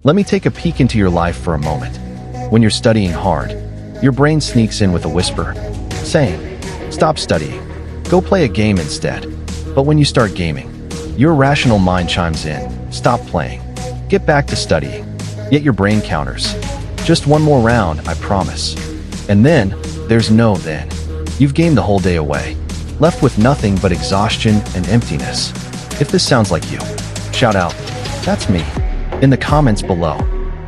Let me take a peek into your life for a moment. When you're studying hard, your brain sneaks in with a whisper, saying, "Stop studying. Go play a game instead." But when you start gaming, your rational mind chimes in, "Stop playing. Get back to studying." Yet your brain counters, "Just one more round, I promise." And then, there's no then. You've gamed the whole day away, left with nothing but exhaustion and emptiness. If this sounds like you, shout out, "That's me," in the comments below.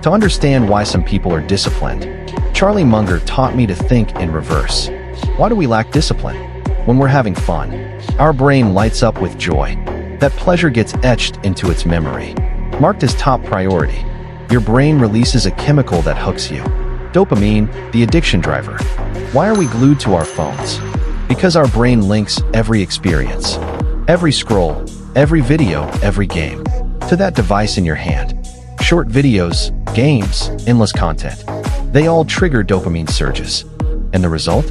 To understand why some people are disciplined, Charlie Munger taught me to think in reverse. Why do we lack discipline? When we're having fun, our brain lights up with joy. That pleasure gets etched into its memory. Marked as top priority, your brain releases a chemical that hooks you. Dopamine, the addiction driver. Why are we glued to our phones? Because our brain links every experience, every scroll, every video, every game, to that device in your hand. Short videos, games, endless content. They all trigger dopamine surges. And the result?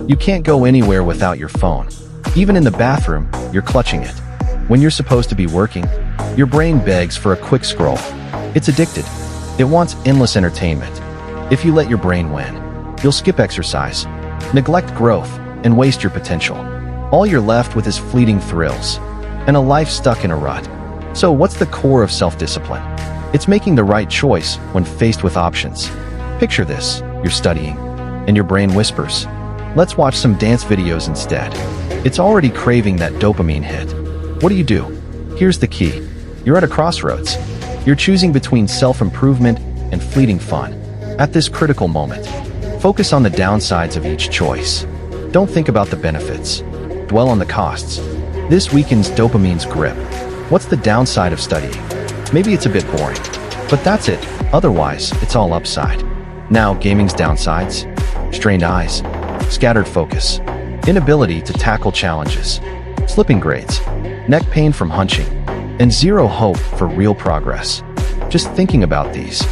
You can't go anywhere without your phone. Even in the bathroom, you're clutching it. When you're supposed to be working, your brain begs for a quick scroll. It's addicted. It wants endless entertainment. If you let your brain win, you'll skip exercise, neglect growth, and waste your potential. All you're left with is fleeting thrills and a life stuck in a rut. So what's the core of self-discipline? It's making the right choice when faced with options. Picture this, you're studying, and your brain whispers, "Let's watch some dance videos instead." It's already craving that dopamine hit. What do? Here's the key. You're at a crossroads. You're choosing between self-improvement and fleeting fun. At this critical moment, focus on the downsides of each choice. Don't think about the benefits. Dwell on the costs. This weakens dopamine's grip. What's the downside of studying? Maybe it's a bit boring, but that's it. Otherwise, it's all upside. Now, gaming's downsides: strained eyes, scattered focus, inability to tackle challenges, slipping grades, neck pain from hunching, and zero hope for real progress. Just thinking about these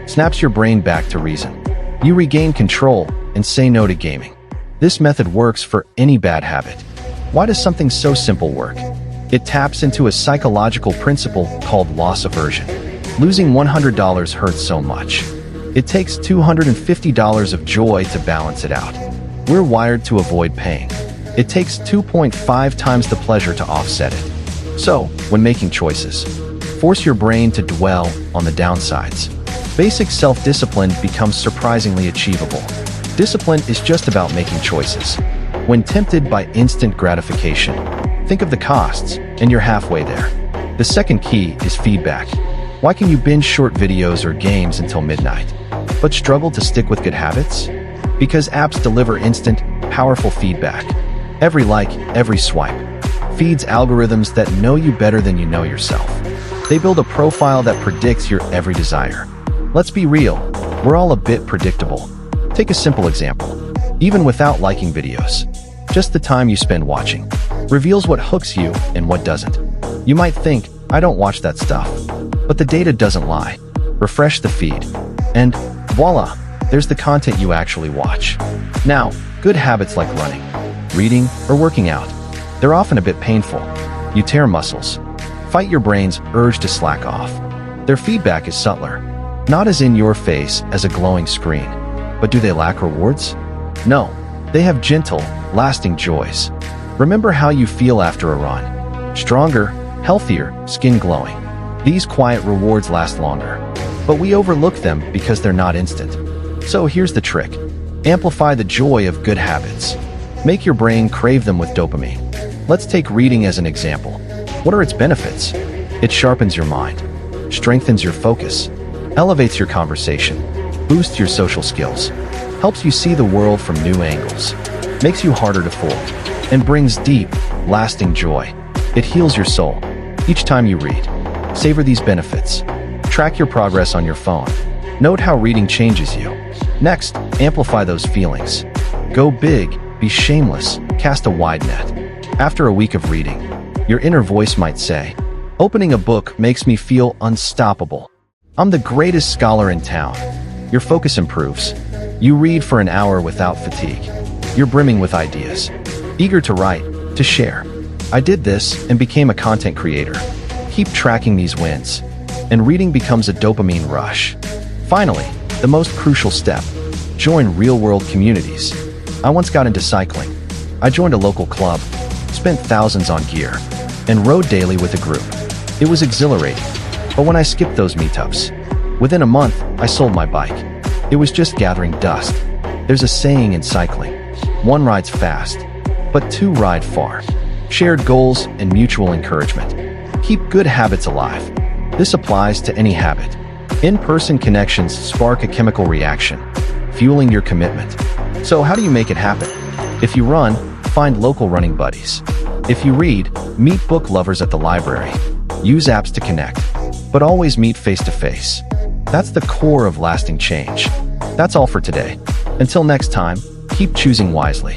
snaps your brain back to reason. You regain control and say no to gaming. This method works for any bad habit. Why does something so simple work? It taps into a psychological principle called loss aversion. Losing $100 hurts so much. It takes $250 of joy to balance it out. We're wired to avoid pain. It takes 2.5 times the pleasure to offset it. So, when making choices, force your brain to dwell on the downsides. Basic self-discipline becomes surprisingly achievable. Discipline is just about making choices. When tempted by instant gratification, think of the costs, and you're halfway there. The second key is feedback. Why can you binge short videos or games until midnight, but struggle to stick with good habits? Because apps deliver instant, powerful feedback. Every like, every swipe, feeds algorithms that know you better than you know yourself. They build a profile that predicts your every desire. Let's be real, we're all a bit predictable. Take a simple example. Even without liking videos, just the time you spend watching reveals what hooks you and what doesn't. You might think, "I don't watch that stuff." But the data doesn't lie. Refresh the feed, and voila, there's the content you actually watch. Now, good habits like running, reading, or working out, they're often a bit painful. You tear muscles, fight your brain's urge to slack off. Their feedback is subtler, not as in your face as a glowing screen. But do they lack rewards? No, they have gentle, lasting joys. Remember how you feel after a run. Stronger, healthier, skin glowing. These quiet rewards last longer, but we overlook them because they're not instant. So here's the trick. Amplify the joy of good habits. Make your brain crave them with dopamine. Let's take reading as an example. What are its benefits? It sharpens your mind, strengthens your focus, elevates your conversation, boosts your social skills, helps you see the world from new angles, makes you harder to fool, and brings deep, lasting joy. It heals your soul. Each time you read, savor these benefits. Track your progress on your phone. Note how reading changes you. Next, amplify those feelings. Go big, be shameless, cast a wide net. After a week of reading, your inner voice might say, "Opening a book makes me feel unstoppable. I'm the greatest scholar in town." Your focus improves. You read for an hour without fatigue. You're brimming with ideas, eager to write, to share. I did this and became a content creator. Keep tracking these wins, and reading becomes a dopamine rush. Finally, the most crucial step: join real-world communities. I once got into cycling. I joined a local club, spent thousands on gear, and rode daily with a group. It was exhilarating, but when I skipped those meetups, within a month, I sold my bike. It was just gathering dust. There's a saying in cycling: one rides fast, but two ride far. Shared goals and mutual encouragement keep good habits alive. This applies to any habit. In-person connections spark a chemical reaction, fueling your commitment. So how do you make it happen? If you run, find local running buddies. If you read, meet book lovers at the library. Use apps to connect, but always meet face-to-face. That's the core of lasting change. That's all for today. Until next time, keep choosing wisely.